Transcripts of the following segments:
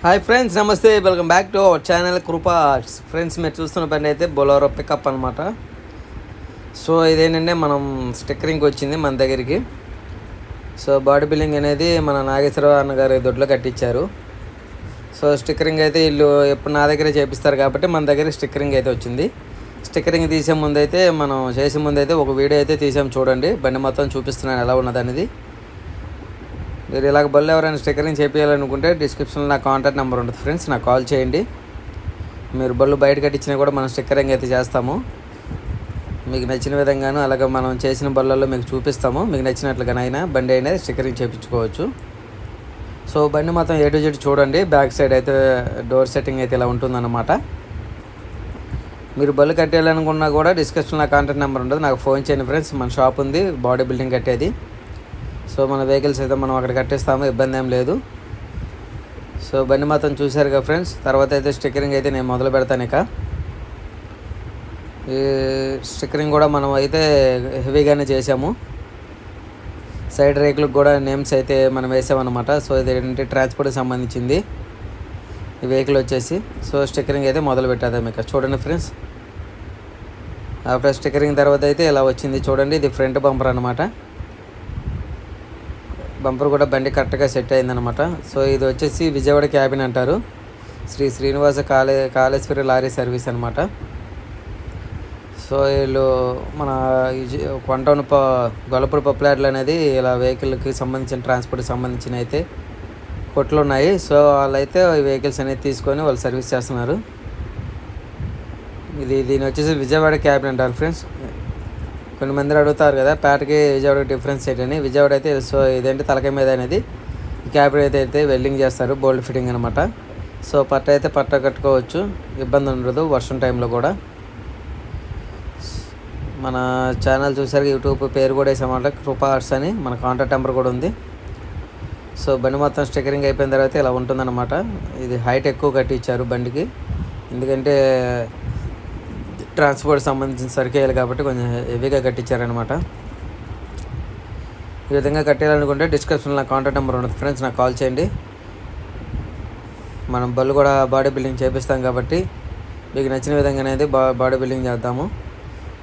Hi friends, నమస్తే. Welcome back to our channel కృపా arts. Friends, మీరు చూస్తున్న బండి అయితే బొలెరో పికప్ అనమాట. సో ఇదేంటంటే మనం స్టిక్కరింగ్ వచ్చింది మన దగ్గరికి. సో బాడీ బిల్డింగ్ అనేది మన నాగేశ్వరరావు అన్నగారి దొడ్లో కట్టించారు. సో స్టిక్కరింగ్ అయితే వీళ్ళు ఎప్పుడు నా దగ్గరే చేపిస్తారు కాబట్టి మన దగ్గర స్టిక్కరింగ్ అయితే వచ్చింది. స్టిక్కరింగ్ తీసే ముందైతే మనం చేసే ముందైతే ఒక వీడియో అయితే తీసాం, చూడండి. బండి మొత్తం చూపిస్తున్నాను ఎలా ఉన్నది అనేది. మీరు ఇలాగ బళ్ళు ఎవరైనా స్టిక్కరింగ్ చేయాలనుకుంటే డిస్క్రిప్షన్లో నా కాంటాక్ట్ నెంబర్ ఉంటుంది ఫ్రెండ్స్, నాకు కాల్ చేయండి. మీరు బళ్ళు బయట కట్టించినా కూడా మనం స్టిక్కరింగ్ అయితే చేస్తాము. మీకు నచ్చిన విధంగాను అలాగే మనం చేసిన బళ్ళల్లో మీకు చూపిస్తాము. మీకు నచ్చినట్లుగానైనా బండి అయినా స్టిక్కరింగ్ చేయించుకోవచ్చు. సో బండి మొత్తం A to Z చూడండి. బ్యాక్ సైడ్ అయితే డోర్ సెట్టింగ్ అయితే ఇలా ఉంటుందన్నమాట. మీరు బళ్ళు కట్టేయాలనుకున్నా కూడా డిస్క్రిప్షన్లో నా కాంటాక్ట్ నెంబర్ ఉంటుంది, నాకు ఫోన్ చేయండి ఫ్రెండ్స్. మన షాప్ ఉంది బాడీ బిల్డింగ్ కట్టేది. సో మన వెహికల్స్ అయితే మనం అక్కడ కట్టేస్తాము, ఇబ్బంది ఏం లేదు. సో బండి మొత్తం చూశారు కదా ఫ్రెండ్స్. తర్వాత అయితే స్టిక్కరింగ్ అయితే నేను మొదలు పెడతాను. ఇక ఈ స్టిక్కరింగ్ కూడా మనం అయితే హెవీగానే చేసాము. సైడ్ రేకులకు కూడా నేమ్స్ అయితే మనం వేసామన్నమాట. సో ఇది ఏంటంటే ట్రాన్స్పోర్ట్కి సంబంధించింది ఈ వెహికల్ వచ్చేసి. సో స్టిక్కరింగ్ అయితే మొదలు పెట్టేద్దాం. ఇక చూడండి ఫ్రెండ్స్. ఆఫ్టర్ స్టిక్కరింగ్ తర్వాత అయితే ఇలా వచ్చింది చూడండి. ఇది ఫ్రంట్ బంపర్ అనమాట. బంపర్ కూడా బండి కరెక్ట్గా సెట్ అయిందనమాట. సో ఇది వచ్చేసి విజయవాడ క్యాబిన్ అంటారు. శ్రీ శ్రీనివాస కాళేశ్వరి లారీ సర్వీస్ అనమాట. సో వీళ్ళు మన కొంటౌన్ గొల్లపూడి పప్పులాడ్లు అనేది ఇలా వెహికల్కి సంబంధించిన ట్రాన్స్పోర్ట్కి సంబంధించిన అయితే కొట్లు ఉన్నాయి. సో వాళ్ళైతే ఈ వెహికల్స్ అనేది తీసుకొని వాళ్ళు సర్వీస్ చేస్తున్నారు. దీని వచ్చేసి విజయవాడ క్యాబిన్ అంటారు ఫ్రెండ్స్. కొన్ని మంది అడుగుతారు కదా పేటకి విజయవాడకి డిఫరెన్స్ ఏంటని. విజయవాడ అయితే సో ఇదేంటి తలకాయ మీద అనేది ఈ క్యాబిన్ అయితే వెల్డింగ్ చేస్తారు, బోల్డ్ ఫిట్టింగ్ అనమాట. సో పట్ట అయితే పట్ట కట్టుకోవచ్చు, ఇబ్బంది ఉండదు వర్షం టైంలో కూడా. మన ఛానల్ చూసారు, యూట్యూబ్ పేరు కూడా వేసామన్నమాట, కృపా ఆర్ట్స్ అని. మన కాంటాక్ట్ నెంబర్ కూడా ఉంది. సో బండి మొత్తం స్టిక్కరింగ్ అయిపోయిన తర్వాత ఇలా ఉంటుందన్నమాట. ఇది హైట్ ఎక్కువ కట్టించారు బండికి, ఎందుకంటే ట్రాన్స్పోర్ట్ సంబంధించిన సరికేయాలి కాబట్టి కొంచెం హెవీగా కట్టించారనమాట. ఈ విధంగా కట్టేయాలనుకుంటే డిస్క్రిప్షన్లో నా కాంటాక్ట్ నెంబర్ ఉంటుంది ఫ్రెండ్స్, నాకు కాల్ చేయండి. మనం బళ్ళు కూడా బాడీ బిల్డింగ్ చేపిస్తాం కాబట్టి మీకు నచ్చిన విధంగా అనేది బాడీ బిల్డింగ్ చేద్దాము.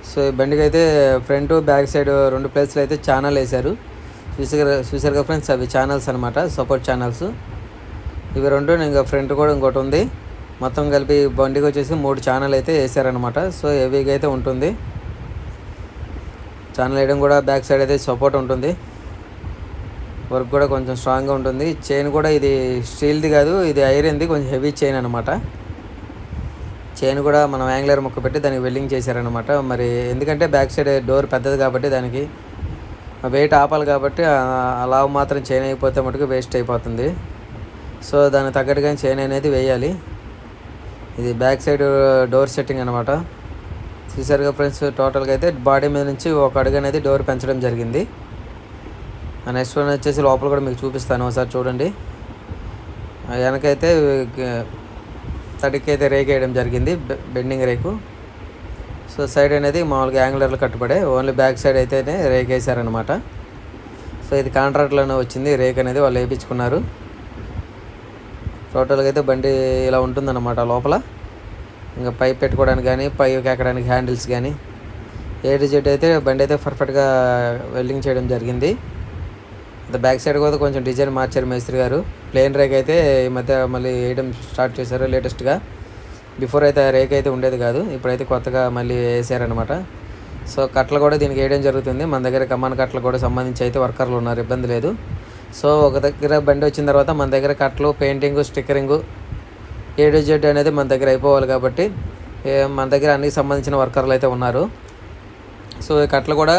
సో ఈ బండికి అయితే ఫ్రంట్ బ్యాక్ సైడ్ 2 ప్లేస్లు అయితే ఛానల్ వేశారు. చూసారుగా ఫ్రెండ్స్, అవి ఛానల్స్ అనమాట, సపోర్ట్ ఛానల్స్ ఇవి 2. ఇంకా ఫ్రంట్ కూడా ఇంకోటి ఉంది. మొత్తం కలిపి బండికి వచ్చేసి 3 ఛానల్ అయితే వేసారనమాట. సో హెవీగా అయితే ఉంటుంది. ఛానల్ వేయడం కూడా బ్యాక్ సైడ్ అయితే సపోర్ట్ ఉంటుంది. వర్క్ కూడా కొంచెం స్ట్రాంగ్గా ఉంటుంది. చైన్ కూడా ఇది స్టీల్ది కాదు, ఇది ఐరన్ది, కొంచెం హెవీ చైన్ అనమాట. చైన్ కూడా మనం యాంగ్లర్ ముక్క పెట్టి దానికి వెల్డింగ్ చేశారనమాట. మరి ఎందుకంటే బ్యాక్ సైడ్ డోర్ పెద్దది కాబట్టి దానికి వెయిట్ ఆపాలి కాబట్టి అలా మాత్రం చైన్ అయిపోతే మటుకు వేస్ట్ అయిపోతుంది. సో దానికి తగ్గట్టుగా చైన్ అనేది వేయాలి. ఇది బ్యాక్ సైడ్ డోర్ సెట్టింగ్ అనమాట. చూసారుగా ఫ్రెండ్స్, టోటల్గా అయితే బాడీ మీద నుంచి 1 అడుగు అనేది డోర్ పెంచడం జరిగింది. నెక్స్ట్ వన్ వచ్చేసి లోపల కూడా మీకు చూపిస్తాను, ఒకసారి చూడండి. వెనకైతే తడికైతే రేక్ వేయడం జరిగింది, బెండింగ్ రేకు. సో సైడ్ అనేది మామూలుగా యాంగులర్లు కట్టుబడే, ఓన్లీ బ్యాక్ సైడ్ అయితేనే రేక్ వేసారనమాట. సో ఇది కాంట్రాక్ట్లోనే వచ్చింది రేక్ అనేది, వాళ్ళు వేయించుకున్నారు. టోటల్గా అయితే బండి ఇలా ఉంటుందన్నమాట. లోపల ఇంకా పైప్ పెట్టుకోవడానికి కానీ పైకి ఎక్కడానికి హ్యాండిల్స్ కానీ A to Z అయితే బండి అయితే పర్ఫెక్ట్గా వెల్డింగ్ చేయడం జరిగింది. బ్యాక్ సైడ్ కూడా కొంచెం డిజైన్ మార్చారు మేస్త్రి గారు. ప్లెయిన్ రేక్ అయితే ఈ మధ్య మళ్ళీ వేయడం స్టార్ట్ చేశారు లేటెస్ట్గా. బిఫోర్ అయితే రేక్ అయితే ఉండేది కాదు, ఇప్పుడైతే కొత్తగా మళ్ళీ వేసారనమాట. సో కట్టలు కూడా దీనికి వేయడం జరుగుతుంది. మన దగ్గర కమాన్ కట్టలు కూడా సంబంధించి అయితే వర్కర్లు ఉన్నారు, ఇబ్బంది లేదు. సో ఒక దగ్గర బండి వచ్చిన తర్వాత మన దగ్గర కట్టలు, painting, stickering, A to Z అనేది మన దగ్గర అయిపోవాలి కాబట్టి మన దగ్గర అన్నికి సంబంధించిన వర్కర్లు అయితే ఉన్నారు. సో ఈ కట్టలు కూడా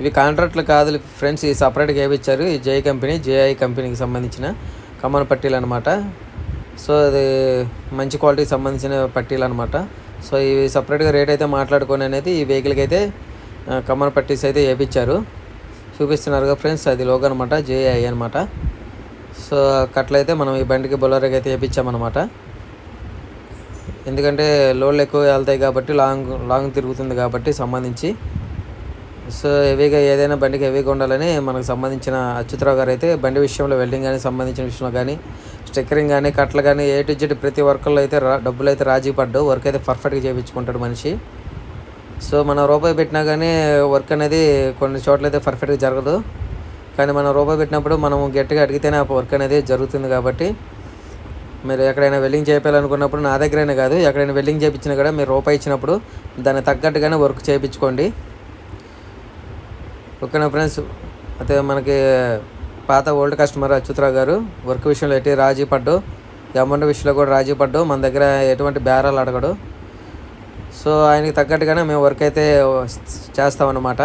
ఇవి కాంట్రాక్ట్లు కాదు ఫ్రెండ్స్, ఈ సపరేట్గా వేయించారు. ఈ JI కంపెనీకి సంబంధించిన కమాన్ పట్టీలు అనమాట. సో అది మంచి క్వాలిటీకి సంబంధించిన పట్టీలు అనమాట. సో ఇవి సపరేట్గా రేట్ అయితే మాట్లాడుకొని అనేది ఈ వెహికల్కి అయితే కమాన్ పట్టీస్ అయితే వేయించారు. చూపిస్తున్నారుగా ఫ్రెండ్స్, అది లోగో అనమాట, JI అనమాట. సో కట్లయితే మనం ఈ బండికి బొలెరోకి అయితే వేయించామన్నమాట. ఎందుకంటే లోడ్లు ఎక్కువ వెళ్తాయి కాబట్టి లాంగ్ తిరుగుతుంది కాబట్టి సంబంధించి. సో హెవీగా ఏదైనా బండికి హెవీగా ఉండాలని మనకు సంబంధించిన అచ్యుతరావు గారు అయితే బండి విషయంలో వెల్డింగ్ కానీ సంబంధించిన విషయంలో కానీ స్టిక్కరింగ్ కానీ కట్టలు కానీ ఏ టు జెడ్ ప్రతి వర్క్లో అయితే డబ్బులు అయితే రాజీ పడ్డు. వర్క్ అయితే పర్ఫెక్ట్గా చేయించుకుంటాడు మనిషి. సో మనం రూపాయి పెట్టినా కానీ వర్క్ అనేది కొన్ని చోట్ల అయితే పర్ఫెక్ట్గా జరగదు. కానీ మనం రూపాయి పెట్టినప్పుడు మనం గట్టిగా అడిగితేనే ఆ వర్క్ అనేది జరుగుతుంది. కాబట్టి మీరు ఎక్కడైనా వెల్డింగ్ చేయాలనుకున్నప్పుడు నా దగ్గరైనా కాదు, ఎక్కడైనా వెల్డింగ్ చేయించినా కూడా మీరు రూపాయి ఇచ్చినప్పుడు దానికి తగ్గట్టుగానే వర్క్ చేయించుకోండి. ఓకేనా ఫ్రెండ్స్. అయితే మనకి పాత ఓల్డ్ కస్టమర్ అచ్యుతరావు గారు వర్క్ విషయంలో ఎట్టి రాజీ పడ్డు, అమౌంట్ విషయంలో కూడా రాజీ పడ్డు, మన దగ్గర ఎటువంటి బేరాలు అడగడు. సో ఆయనకి తగ్గట్టుగానే మేము వర్క్ అయితే చేస్తామన్నమాట.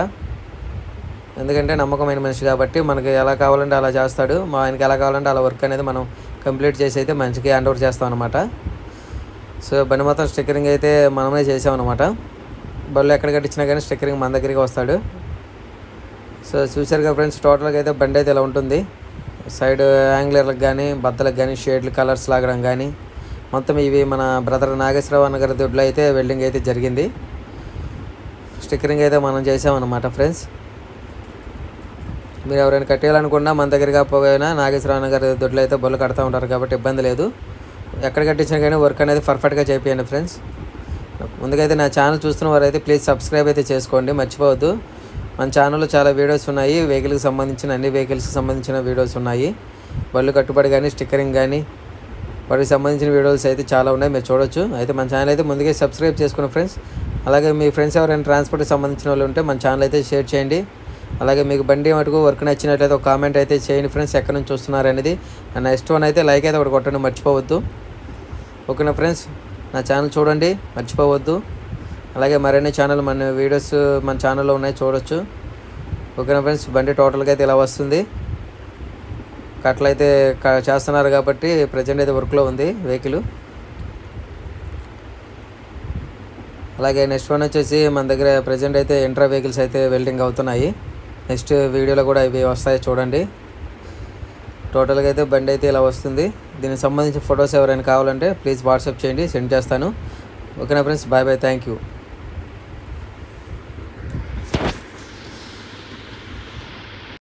ఎందుకంటే నమ్మకమైన మనిషి కాబట్టి మనకి ఎలా కావాలంటే అలా చేస్తాడు. ఆయనకి ఎలా కావాలంటే అలా వర్క్ అనేది మనం కంప్లీట్ చేసి అయితే మంచిగా హ్యాండ్ ఓవర్ చేస్తాం అనమాట. సో బండి మొత్తం స్టిక్కరింగ్ అయితే మనమే చేసామన్నమాట. బళ్ళు ఎక్కడ కట్టించినా కానీ స్టిక్కరింగ్ మన దగ్గరికి వస్తాడు. సో చూసారుగా ఫ్రెండ్స్, టోటల్గా అయితే బండి అయితే ఇలా ఉంటుంది. సైడ్ యాంగ్లర్లకు కానీ బద్దలకు కానీ షేడ్లు కలర్స్ లాగడం కానీ మొత్తం ఇవి మన బ్రదర్ నాగేశ్వరరావు అన్న గారి దొడ్లో అయితే వెల్డింగ్ అయితే జరిగింది. స్టిక్కరింగ్ అయితే మనం చేసామన్నమాట ఫ్రెండ్స్. మీరు ఎవరైనా కట్టేయాలనుకున్నా మన దగ్గరగా పోయినా నాగేశ్వరరావు గారి దొడ్లో అయితే బొల్లు కడతా ఉంటారు కాబట్టి ఇబ్బంది లేదు. ఎక్కడ కట్టించినా కానీ వర్క్ అనేది పర్ఫెక్ట్గా చేయండి ఫ్రెండ్స్. ముందుకైతే నా ఛానల్ చూస్తున్న వారైతే ప్లీజ్ సబ్స్క్రైబ్ అయితే చేసుకోండి, మర్చిపోవద్దు. మన ఛానల్లో చాలా వీడియోస్ ఉన్నాయి, వెహికల్కి సంబంధించిన అన్ని వెహికల్స్కి సంబంధించిన వీడియోస్ ఉన్నాయి. బళ్ళు కట్టుబడి కానీ స్టిక్కరింగ్ కానీ వాటికి సంబంధించిన వీడియోస్ అయితే చాలా ఉన్నాయి, మీరు చూడొచ్చు. అయితే మన ఛానల్ అయితే ముందుగా సబ్స్క్రైబ్ చేసుకున్న ఫ్రెండ్స్. అలాగే మీ ఫ్రెండ్స్ ఎవరైనా ట్రాన్స్పోర్ట్కి సంబంధించిన వాళ్ళు ఉంటే మన ఛానల్ అయితే షేర్ చేయండి. అలాగే మీకు బండి మటుకు వర్క్ నచ్చినట్లయితే ఒక కామెంట్ అయితే చేయండి ఫ్రెండ్స్, ఎక్కడి నుంచి చూస్తున్నారు అనేది. నెక్స్ట్ వన్ అయితే లైక్ అయితే ఒకటి కొట్టండి, మర్చిపోవద్దు. ఓకేనా ఫ్రెండ్స్, నా ఛానల్ చూడండి, మర్చిపోవద్దు. అలాగే మరిన్ని మన వీడియోస్ మన ఛానల్లో ఉన్నాయి, చూడొచ్చు. ఓకేనా ఫ్రెండ్స్, బండి టోటల్గా అయితే ఇలా వస్తుంది. కట్టలు అయితే చేస్తున్నారు కాబట్టి ప్రజెంట్ అయితే వర్క్లో ఉంది వెహికల్. అలాగే నెక్స్ట్ వన్ వచ్చేసి మన దగ్గర ప్రజెంట్ అయితే ఇంట్రా వెహికల్స్ అయితే వెల్డింగ్ అవుతున్నాయి. నెక్స్ట్ వీడియోలో కూడా ఇవి వస్తాయి, చూడండి. టోటల్గా అయితే బండి అయితే ఇలా వస్తుంది. దీనికి సంబంధించిన ఫొటోస్ ఎవరైనా కావాలంటే ప్లీజ్ వాట్సాప్ చేయండి, సెండ్ చేస్తాను. ఓకేనా friends, bye bye, thank you.